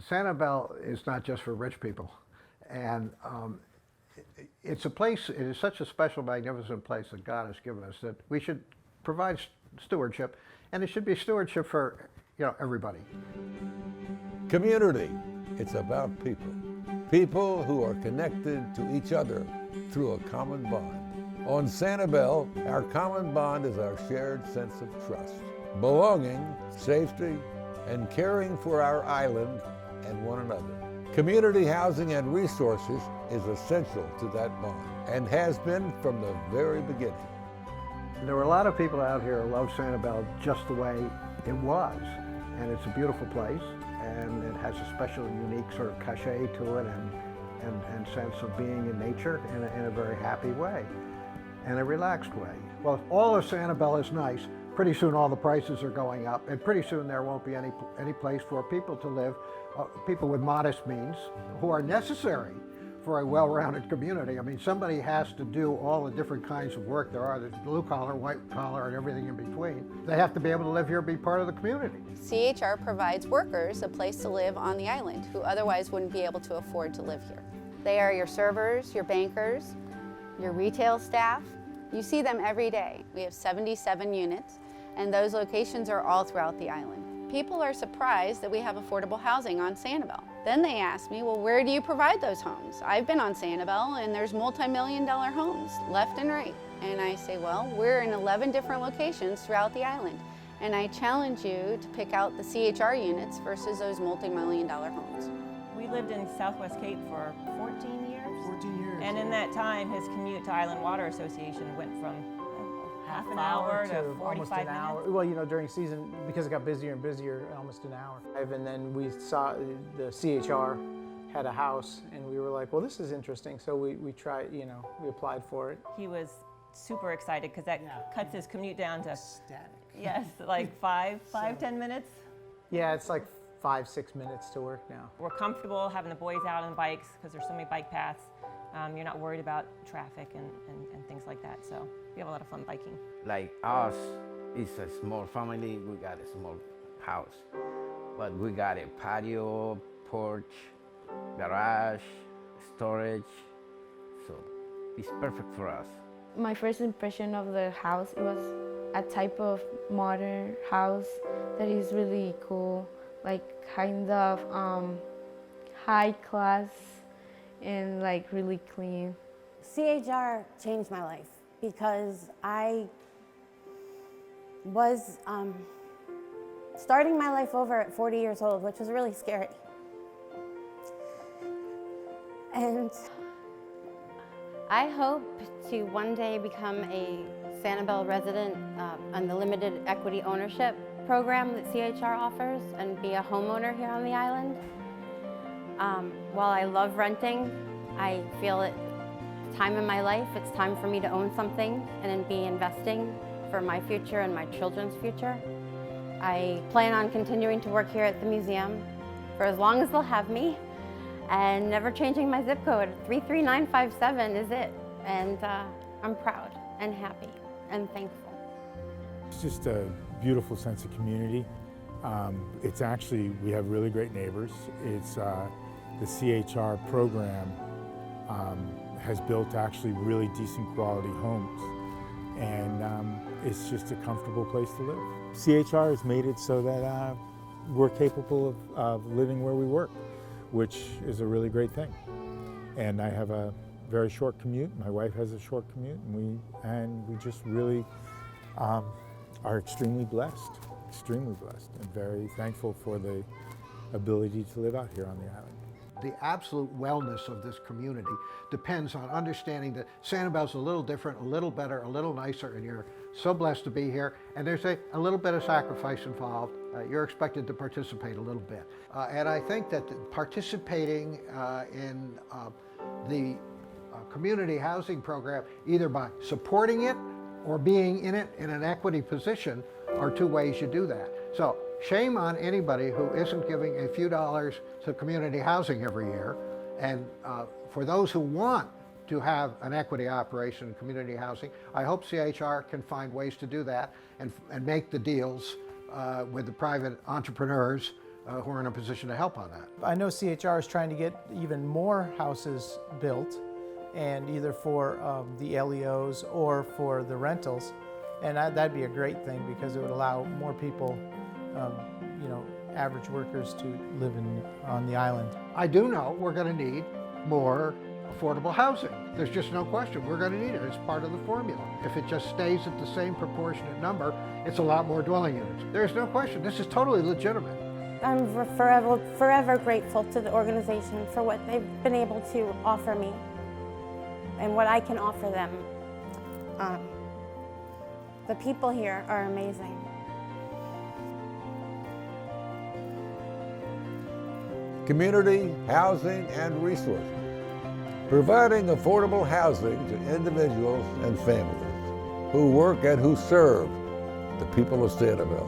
Sanibel is not just for rich people, and it's a place. It is such a special, magnificent place that God has given us that we should provide stewardship, and it should be stewardship for everybody. Community. It's about people. People who are connected to each other through a common bond. On Sanibel, our common bond is our shared sense of trust, belonging, safety, and caring for our island and one another. Community housing and resources is essential to that bond and has been from the very beginning. There were a lot of people out here who love Sanibel just the way it was, and it's a beautiful place, and it has a special, unique sort of cachet to it, and sense of being in nature in a very happy way, and a relaxed way. Well, if all of Sanibel is nice, pretty soon all the prices are going up, and pretty soon there won't be any place for people to live, people with modest means, who are necessary for a well-rounded community. I mean, somebody has to do all the different kinds of work there are. There's blue collar, white collar, and everything in between. They have to be able to live here, be part of the community. CHR provides workers a place to live on the island who otherwise wouldn't be able to afford to live here. They are your servers, your bankers, your retail staff. You see them every day. We have 77 units, and those locations are all throughout the island. People are surprised that we have affordable housing on Sanibel. Then they ask me, well, where do you provide those homes? I've been on Sanibel and there's multi-million-dollar homes left and right. And I say, well, we're in 11 different locations throughout the island. And I challenge you to pick out the CHR units versus those multi-million-dollar homes. We lived in Southwest Cape for 14 years. 14 years. And in that time, his commute to Island Water Association went from half an hour to 45 almost an hour. minutes. Well, you know, during season, because it got busier and busier, almost an hour. And then we saw the CHR had a house, and we were like, well, this is interesting. So we tried, we applied for it. He was super excited because that cuts his commute down to, Static. yes, like 10 minutes. Yeah, it's like 5-6 minutes to work now. We're comfortable having the boys out on bikes because there's so many bike paths. You're not worried about traffic and things like that. So we have a lot of fun biking. Like us, it's a small family, we got a small house. But we got a patio, porch, garage, storage, so it's perfect for us. My first impression of the house, it was a type of modern house that is really cool, like kind of high class and like really clean. CHR changed my life because I was starting my life over at 40 years old, which was really scary. And I hope to one day become a Sanibel resident on the limited equity ownership program that CHR offers and be a homeowner here on the island. While I love renting, I feel it's time in my life, it's time for me to own something and be investing for my future and my children's future. I plan on continuing to work here at the museum for as long as they'll have me, and never changing my zip code. 33957 is it, and I'm proud and happy and thankful. It's just a beautiful sense of community. It's actually, we have really great neighbors. It's the CHR program has built actually really decent quality homes, and it's just a comfortable place to live. CHR has made it so that we're capable of living where we work, which is a really great thing. And I have a very short commute. My wife has a short commute, and we just really are extremely blessed, and very thankful for the ability to live out here on the island. The absolute wellness of this community depends on understanding that Sanibel's a little different, a little better, a little nicer, and you're so blessed to be here. And there's a little bit of sacrifice involved. You're expected to participate a little bit. And I think that participating in the community housing program, either by supporting it or being in it in an equity position, are two ways you do that. So shame on anybody who isn't giving a few dollars to community housing every year. And for those who want to have an equity operation in community housing, I hope CHR can find ways to do that and make the deals with the private entrepreneurs who are in a position to help on that. I know CHR is trying to get even more houses built, and either for the LEOs or for the rentals, and that'd be a great thing because it would allow more people, you know, average workers to live on the island. I do know we're going to need more affordable housing. There's just no question. We're going to need it. It's part of the formula. If it just stays at the same proportionate number, it's a lot more dwelling units. There's no question. This is totally legitimate. I'm forever grateful to the organization for what they've been able to offer me and what I can offer them. The people here are amazing. Community, housing, and resources. Providing affordable housing to individuals and families who work and who serve the people of Sanibel.